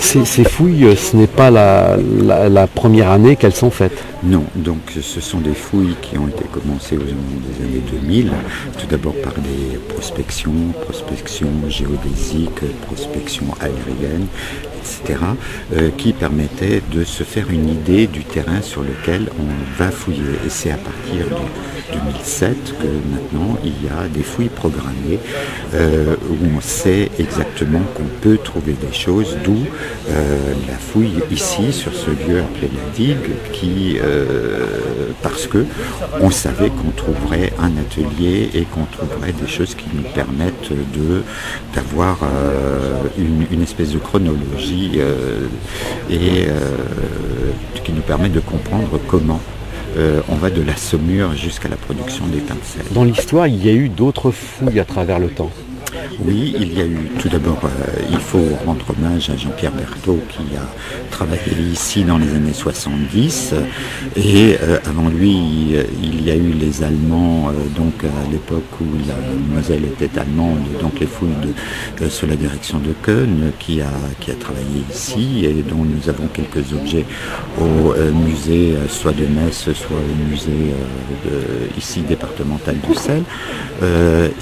Ces fouilles, ce n'est pas la première année qu'elles sont faites. Non, donc ce sont des fouilles qui ont été commencées aux années 2000, tout d'abord par des prospections géodésiques, prospections aériennes, etc., qui permettaient de se faire une idée du terrain sur lequel on va fouiller. Et c'est à partir de 2007 que maintenant il y a des fouilles programmées où on sait exactement qu'on peut trouver des choses, d'où la fouille ici sur ce lieu appelé la digue, parce que on savait qu'on trouverait un atelier et qu'on trouverait des choses qui nous permettent d'avoir une espèce de chronologie et qui nous permet de comprendre comment on va de la saumure jusqu'à la production d'étain de sel. Dans l'histoire, il y a eu d'autres fouilles à travers le temps. Oui, il y a eu tout d'abord, il faut rendre hommage à Jean-Pierre Berthaud qui a travaillé ici dans les années 70 et avant lui il y a eu les Allemands, donc à l'époque où la Moselle était allemande, donc les fouilles sous la direction de Koen qui a travaillé ici et dont nous avons quelques objets au musée soit de Metz, soit au musée ici départemental du sel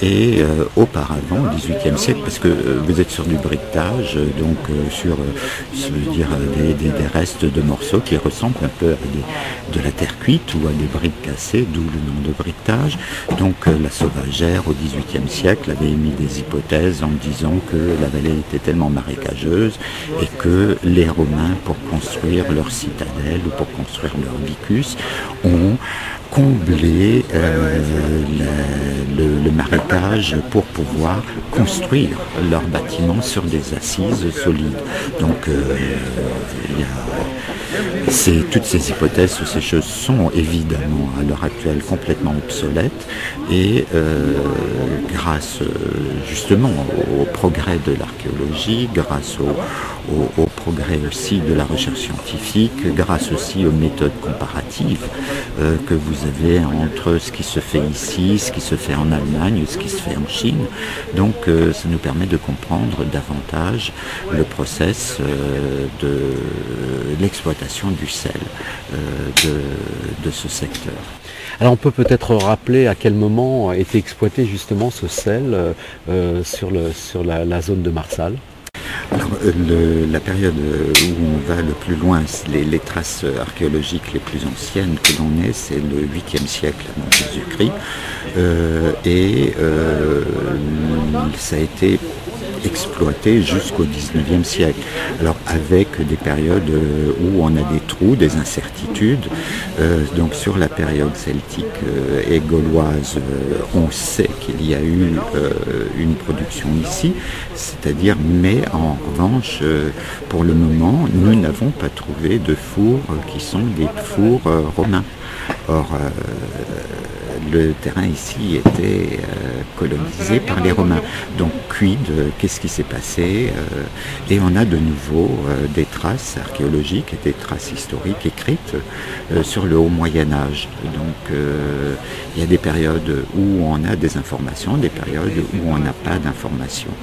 et auparavant au XVIIIe siècle, parce que vous êtes sur du briquetage, donc sur des restes de morceaux qui ressemblent un peu à de la terre cuite ou à des briques cassées, d'où le nom de briquetage. Donc la Sauvagère au XVIIIe siècle avait émis des hypothèses en disant que la vallée était tellement marécageuse et que les Romains, pour construire leur citadelle ou pour construire leur vicus, ont combler le marécage pour pouvoir construire leurs bâtiments sur des assises solides. Donc toutes ces hypothèses ou ces choses sont évidemment à l'heure actuelle complètement obsolètes et grâce justement au progrès de l'archéologie, grâce au progrès aussi de la recherche scientifique, grâce aussi aux méthodes comparatives que vous avez entre ce qui se fait ici, ce qui se fait en Allemagne, ce qui se fait en Chine. Donc ça nous permet de comprendre davantage le process de l'exploitation du sel de ce secteur. Alors on peut peut-être rappeler à quel moment était exploité justement ce sel sur la zone de Marsal. Alors, la période où on va le plus loin, les traces archéologiques les plus anciennes que l'on ait, c'est le 8e siècle avant Jésus-Christ. Ça a été exploité jusqu'au 19e siècle. Alors avec des périodes où on a des trous, des incertitudes. Donc sur la période celtique et gauloise, on sait qu'il y a eu une production ici, c'est-à-dire, mais en revanche, pour le moment, nous n'avons pas trouvé de fours qui sont des fours romains. Or, le terrain ici était colonisé par les Romains. Donc, qu'est-ce qui s'est passé et on a de nouveau des traces archéologiques et des traces historiques écrites sur le haut Moyen-Âge. Donc, il y a des périodes où on a des informations, des périodes où on n'a pas d'informations.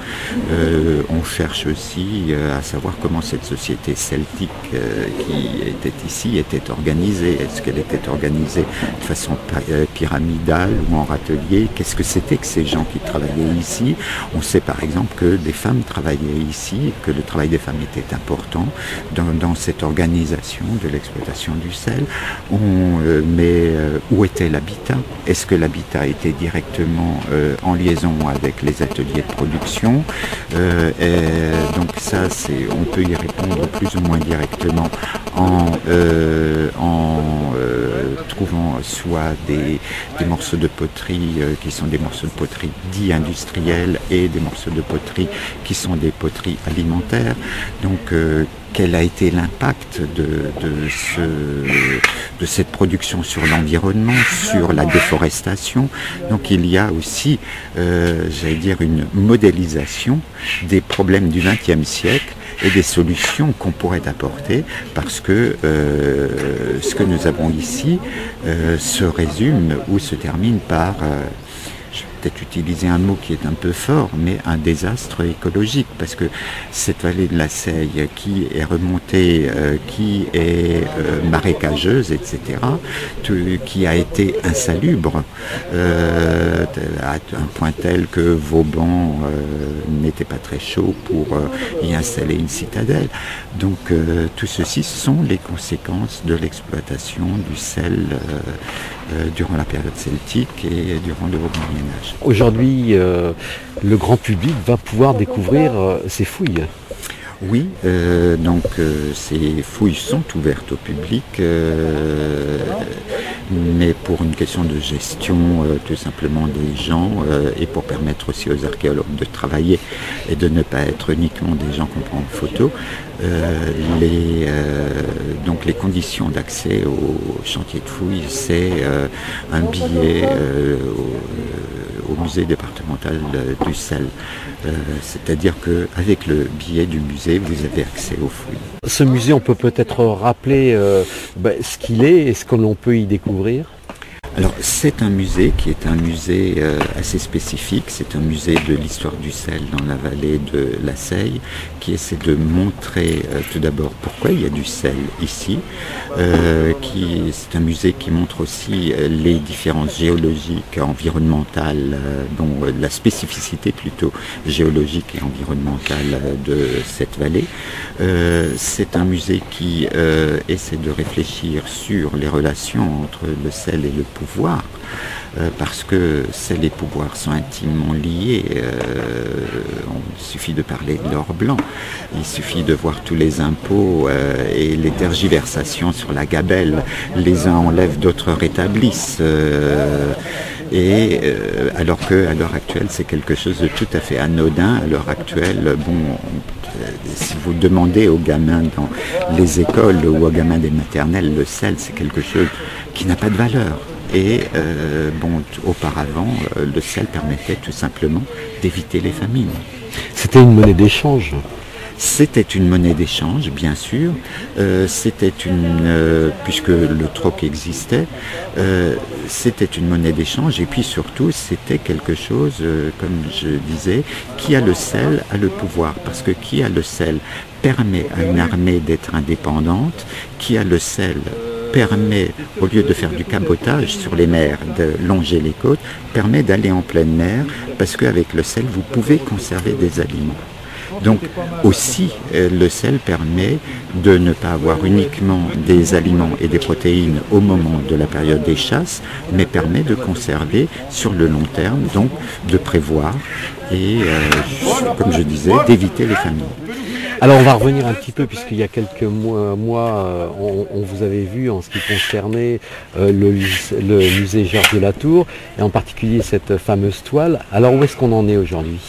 On cherche aussi à savoir comment cette société celtique qui était ici était organisée. Est-ce qu'elle était organisée de façon pyramidale ou en râtelier? Qu'est-ce que c'était que ces gens qui travaillaient ici? On sait par exemple que des femmes travaillaient ici, que le travail des femmes était important dans cette organisation de l'exploitation du sel. Mais où était l'habitat? Est-ce que l'habitat était directement en liaison avec les ateliers de production? Donc ça, on peut y répondre plus ou moins directement en trouvant soit des morceaux de poterie qui sont des morceaux de poterie dits industriels et des morceaux de poterie qui sont des poteries alimentaires. Donc quel a été l'impact de cette production sur l'environnement, sur la déforestation? Donc il y a aussi, j'allais dire, une modélisation des problèmes du XXe siècle et des solutions qu'on pourrait apporter, parce que ce que nous avons ici se résume ou se termine par peut-être utiliser un mot qui est un peu fort, mais un désastre écologique, parce que cette vallée de la Seille qui est remontée, qui est marécageuse, etc., qui a été insalubre, à un point tel que Vauban n'était pas très chaud pour y installer une citadelle. Donc tout ceci sont les conséquences de l'exploitation du sel durant la période celtique et durant le Haut Moyen-Âge. Aujourd'hui, le grand public va pouvoir découvrir ces fouilles. Oui, donc ces fouilles sont ouvertes au public, mais pour une question de gestion tout simplement des gens et pour permettre aussi aux archéologues de travailler et de ne pas être uniquement des gens qu'on prend en photo. Donc les conditions d'accès au chantier de fouilles, c'est un billet au musée départemental du sel. C'est-à-dire qu'avec le billet du musée, vous avez accès aux fouilles. Ce musée, on peut peut-être rappeler ce qu'il est et ce que l'on peut y découvrir. Alors c'est un musée qui est un musée assez spécifique, c'est un musée de l'histoire du sel dans la vallée de la Seille qui essaie de montrer tout d'abord pourquoi il y a du sel ici. C'est un musée qui montre aussi les différences géologiques, environnementales, la spécificité plutôt géologique et environnementale de cette vallée. C'est un musée qui essaie de réfléchir sur les relations entre le sel et le pouvoir, parce que sel et pouvoir sont intimement liés. Il suffit de parler de l'or blanc, il suffit de voir tous les impôts et les tergiversations sur la gabelle. Les uns enlèvent, d'autres rétablissent. Alors qu'à l'heure actuelle, c'est quelque chose de tout à fait anodin. À l'heure actuelle, si vous demandez aux gamins dans les écoles ou aux gamins des maternelles, le sel, c'est quelque chose qui n'a pas de valeur. Et auparavant, le sel permettait tout simplement d'éviter les famines. C'était une monnaie d'échange. C'était une monnaie d'échange, bien sûr. Puisque le troc existait, c'était une monnaie d'échange. Et puis surtout, c'était quelque chose, comme je disais, qui a le sel a le pouvoir. Parce que qui a le sel permet à une armée d'être indépendante. Qui a le sel permet, au lieu de faire du cabotage sur les mers, de longer les côtes, permet d'aller en pleine mer. Parce qu'avec le sel, vous pouvez conserver des aliments. Donc aussi, le sel permet de ne pas avoir uniquement des aliments et des protéines au moment de la période des chasses, mais permet de conserver sur le long terme, donc de prévoir et, comme je disais, d'éviter les famines. Alors on va revenir un petit peu, puisqu'il y a quelques mois on vous avait vu en ce qui concernait le musée Georges de la Tour, et en particulier cette fameuse toile. Alors où est-ce qu'on en est aujourd'hui ?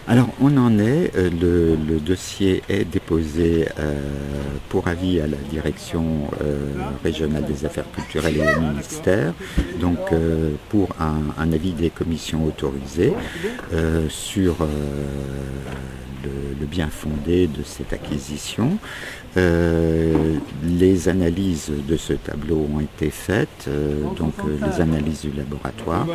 Alors on en est, le dossier est déposé pour avis à la direction régionale des affaires culturelles et au ministère, donc pour un avis des commissions autorisées sur le bien fondé de cette acquisition. Les analyses de ce tableau ont été faites, les analyses du laboratoire,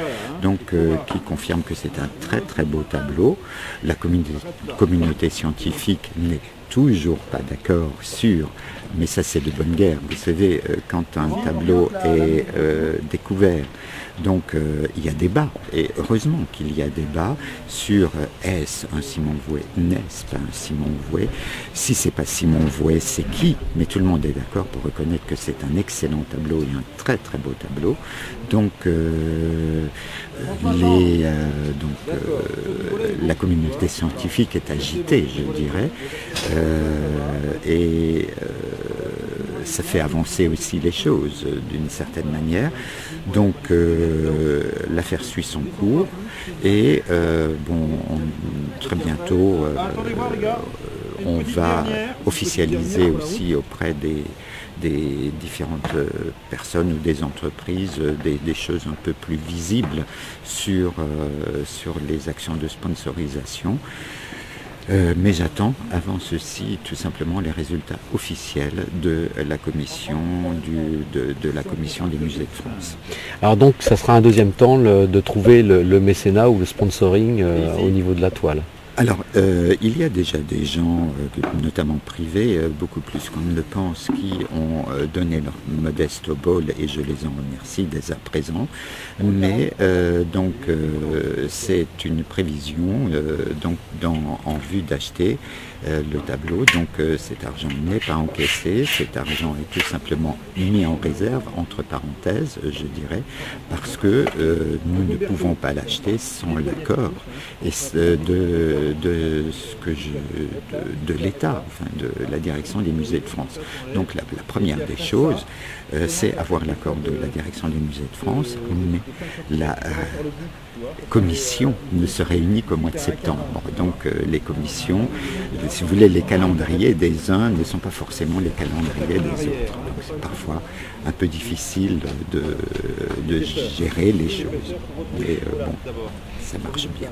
qui confirment que c'est un très très beau tableau. La communauté scientifique n'est toujours pas d'accord sur, mais ça c'est de bonne guerre. Vous savez, quand un tableau est découvert, il y a débat, et heureusement qu'il y a débat sur est-ce un Simon Vouet, n'est-ce pas un Simon Vouet, si c'est pas Simon Vouet, c'est qui? Mais tout le monde est d'accord pour reconnaître que c'est un excellent tableau et un très très beau tableau. La communauté scientifique est agitée, je dirais, ça fait avancer aussi les choses d'une certaine manière. L'affaire suit son cours et très bientôt on va officialiser aussi auprès des différentes personnes ou des entreprises des choses un peu plus visibles sur les actions de sponsorisation. Mais j'attends avant ceci tout simplement les résultats officiels de la commission, de la commission des musées de France. Alors donc ça sera un deuxième temps de trouver le mécénat ou le sponsoring au niveau de la toile. Alors, il y a déjà des gens, notamment privés, beaucoup plus qu'on ne le pense, qui ont donné leur modeste obol, et je les en remercie dès à présent. Mais c'est une prévision en vue d'acheter le tableau. Donc cet argent n'est pas encaissé, cet argent est tout simplement mis en réserve, entre parenthèses, je dirais, parce que nous ne pouvons pas l'acheter sans l'accord de l'État, enfin de la direction des musées de France. Donc la première des choses, c'est avoir l'accord de la direction des musées de France, mais la commission ne se réunit qu'au mois de septembre. Donc les commissions, si vous voulez, les calendriers des uns ne sont pas forcément les calendriers des autres. Donc c'est parfois un peu difficile de gérer les choses. Mais bon, ça marche bien.